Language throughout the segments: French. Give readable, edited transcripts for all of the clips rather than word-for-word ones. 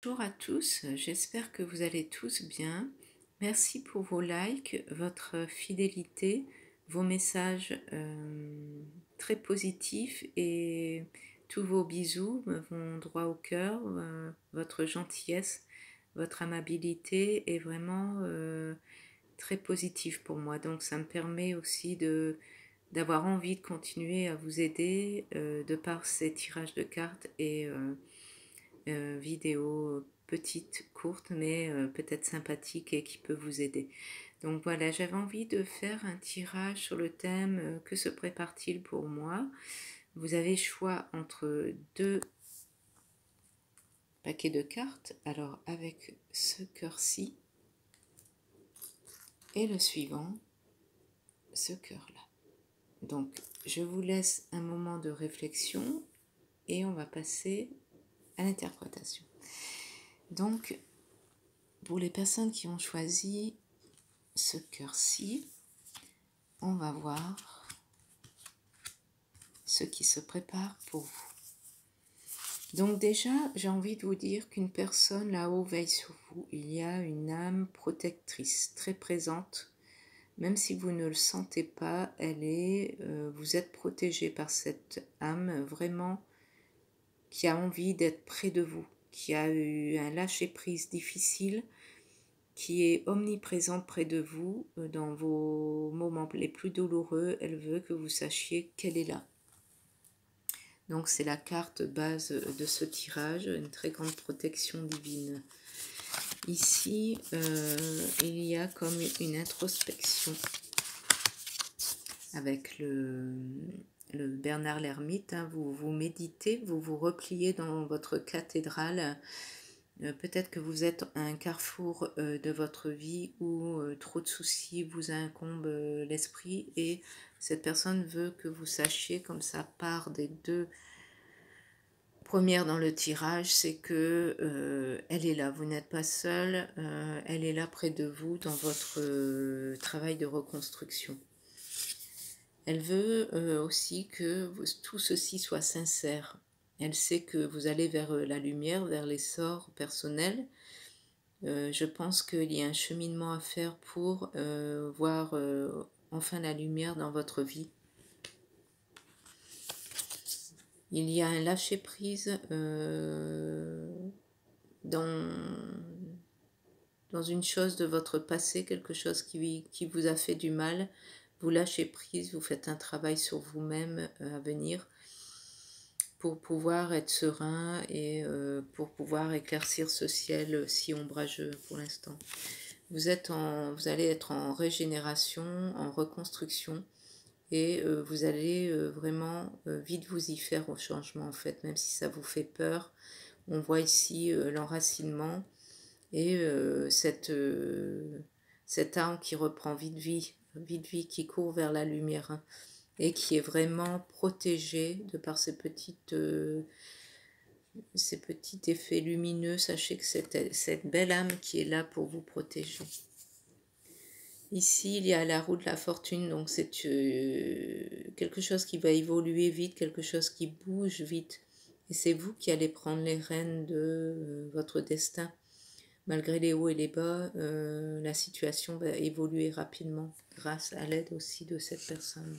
Bonjour à tous, j'espère que vous allez tous bien. Merci pour vos likes, votre fidélité, vos messages très positifs et tous vos bisous me vont droit au cœur. Votre gentillesse, votre amabilité est vraiment très positive pour moi. Donc ça me permet aussi d'avoir envie de continuer à vous aider de par ces tirages de cartes et vidéos petites, courtes, mais peut-être sympathiques et qui peut vous aider. Donc voilà, j'avais envie de faire un tirage sur le thème que se prépare-t-il pour moi. Vous avez choix entre deux paquets de cartes, alors avec ce cœur-ci et le suivant, ce cœur-là. Donc je vous laisse un moment de réflexion et on va passer à l'interprétation. Donc pour les personnes qui ont choisi ce cœur-ci, on va voir ce qui se prépare pour vous. Donc déjà, j'ai envie de vous dire qu'une personne là-haut veille sur vous. Il y a une âme protectrice très présente. Même si vous ne le sentez pas, vous êtes protégé par cette âme vraiment qui a envie d'être près de vous, qui a eu un lâcher-prise difficile, qui est omniprésente près de vous dans vos moments les plus douloureux. Elle veut que vous sachiez qu'elle est là. Donc c'est la carte base de ce tirage, une très grande protection divine. Ici, il y a comme une introspection avec le Bernard l'Ermite. Vous vous méditez, vous vous repliez dans votre cathédrale. Peut-être que vous êtes à un carrefour de votre vie où trop de soucis vous incombent l'esprit et cette personne veut que vous sachiez, comme ça part des deux premières dans le tirage, c'est que elle est là, vous n'êtes pas seul, elle est là près de vous dans votre travail de reconstruction. Elle veut aussi que tout ceci soit sincère. Elle sait que vous allez vers la lumière, vers l'essor personnel. Je pense qu'il y a un cheminement à faire pour voir enfin la lumière dans votre vie. Il y a un lâcher-prise dans une chose de votre passé, quelque chose qui vous a fait du mal. Vous lâchez prise, vous faites un travail sur vous-même à venir pour pouvoir être serein et pour pouvoir éclaircir ce ciel si ombrageux pour l'instant. Vous allez être en régénération, en reconstruction et vous allez vraiment vite vous y faire au changement en fait, même si ça vous fait peur. On voit ici l'enracinement et cette âme qui reprend vite vie, qui court vers la lumière et qui est vraiment protégée de par ces petits effets lumineux. Sachez que cette belle âme qui est là pour vous protéger. Ici, il y a la roue de la fortune, donc c'est quelque chose qui va évoluer vite, quelque chose qui bouge vite. Et c'est vous qui allez prendre les rênes de votre destin. Malgré les hauts et les bas, la situation va évoluer rapidement grâce à l'aide aussi de cette personne.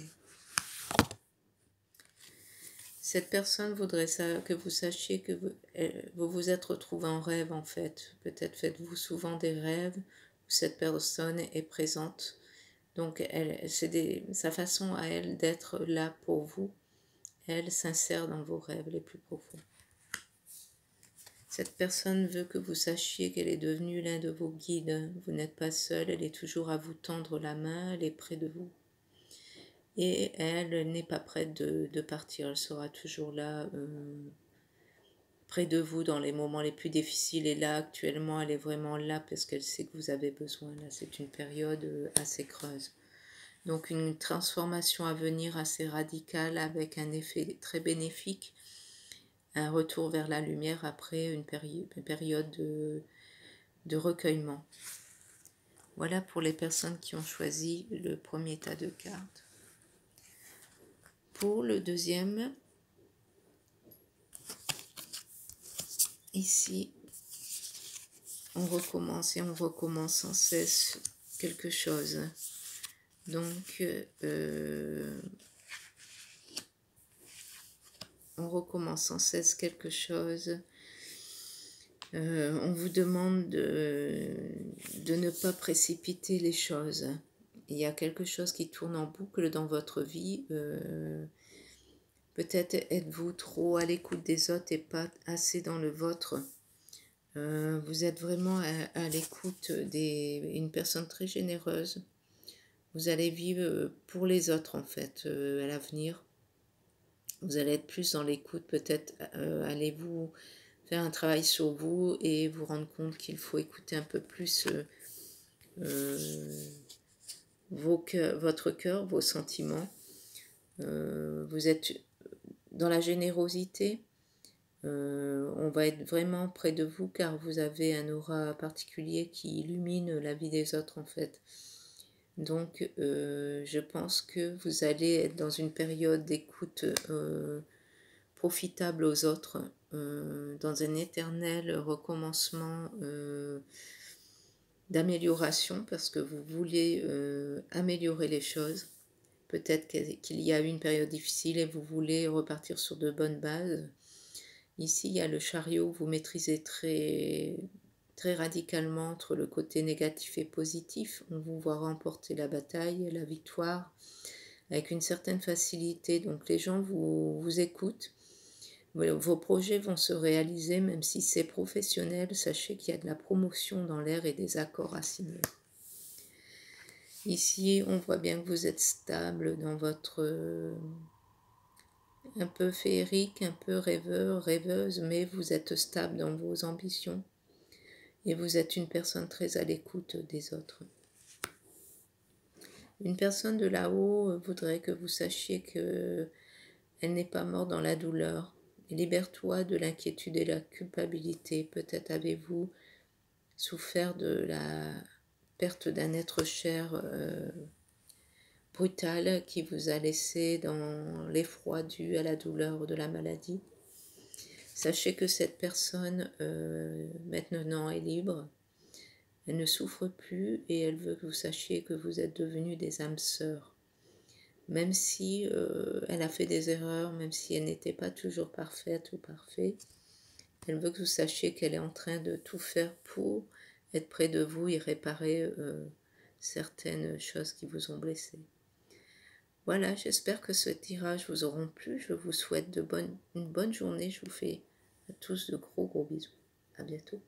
Cette personne voudrait que vous sachiez que vous vous êtes retrouvé en rêve en fait. Peut-être faites-vous souvent des rêves où cette personne est présente. Donc c'est sa façon à elle d'être là pour vous. Elle s'insère dans vos rêves les plus profonds. Cette personne veut que vous sachiez qu'elle est devenue l'un de vos guides. Vous n'êtes pas seul, elle est toujours à vous tendre la main, elle est près de vous. Et elle n'est pas prête de partir, elle sera toujours là, près de vous dans les moments les plus difficiles. Et là, actuellement, elle est vraiment là parce qu'elle sait que vous avez besoin. Là, c'est une période assez creuse. Donc une transformation à venir assez radicale avec un effet très bénéfique. Un retour vers la lumière après une période de recueillement. Voilà pour les personnes qui ont choisi le premier tas de cartes. Pour le deuxième, ici, on recommence et on recommence sans cesse quelque chose. Donc, on recommence sans cesse quelque chose. On vous demande de ne pas précipiter les choses. Il y a quelque chose qui tourne en boucle dans votre vie. Peut-être êtes-vous trop à l'écoute des autres et pas assez dans le vôtre. Vous êtes vraiment à l'écoute d'une personne très généreuse. Vous allez vivre pour les autres en fait à l'avenir. Vous allez être plus dans l'écoute. Peut-être allez-vous faire un travail sur vous et vous rendre compte qu'il faut écouter un peu plus votre cœur, vos sentiments. Vous êtes dans la générosité. On va être vraiment près de vous car vous avez un aura particulier qui illumine la vie des autres en fait. Donc je pense que vous allez être dans une période d'écoute profitable aux autres, dans un éternel recommencement d'amélioration parce que vous voulez améliorer les choses. Peut-être qu'il y a eu une période difficile et vous voulez repartir sur de bonnes bases. Ici, il y a le chariot, vous maîtrisez très, très radicalement entre le côté négatif et positif. On vous voit remporter la bataille, la victoire, avec une certaine facilité. Donc les gens vous écoutent. Vos projets vont se réaliser, même si c'est professionnel. Sachez qu'il y a de la promotion dans l'air et des accords à signer. Ici, on voit bien que vous êtes stable dans votre... un peu féerique, un peu rêveur, rêveuse, mais vous êtes stable dans vos ambitions. Et vous êtes une personne très à l'écoute des autres. Une personne de là-haut voudrait que vous sachiez qu'elle n'est pas morte dans la douleur. Libère-toi de l'inquiétude et la culpabilité. Peut-être avez-vous souffert de la perte d'un être cher brutal qui vous a laissé dans l'effroi dû à la douleur de la maladie. Sachez que cette personne maintenant est libre. Elle ne souffre plus et elle veut que vous sachiez que vous êtes devenus des âmes sœurs. Même si elle a fait des erreurs, même si elle n'était pas toujours parfaite ou parfait, elle veut que vous sachiez qu'elle est en train de tout faire pour être près de vous et réparer certaines choses qui vous ont blessé. Voilà, j'espère que ce tirage vous aura plu. Je vous souhaite une bonne journée. Je vous fais à tous de gros bisous. À bientôt.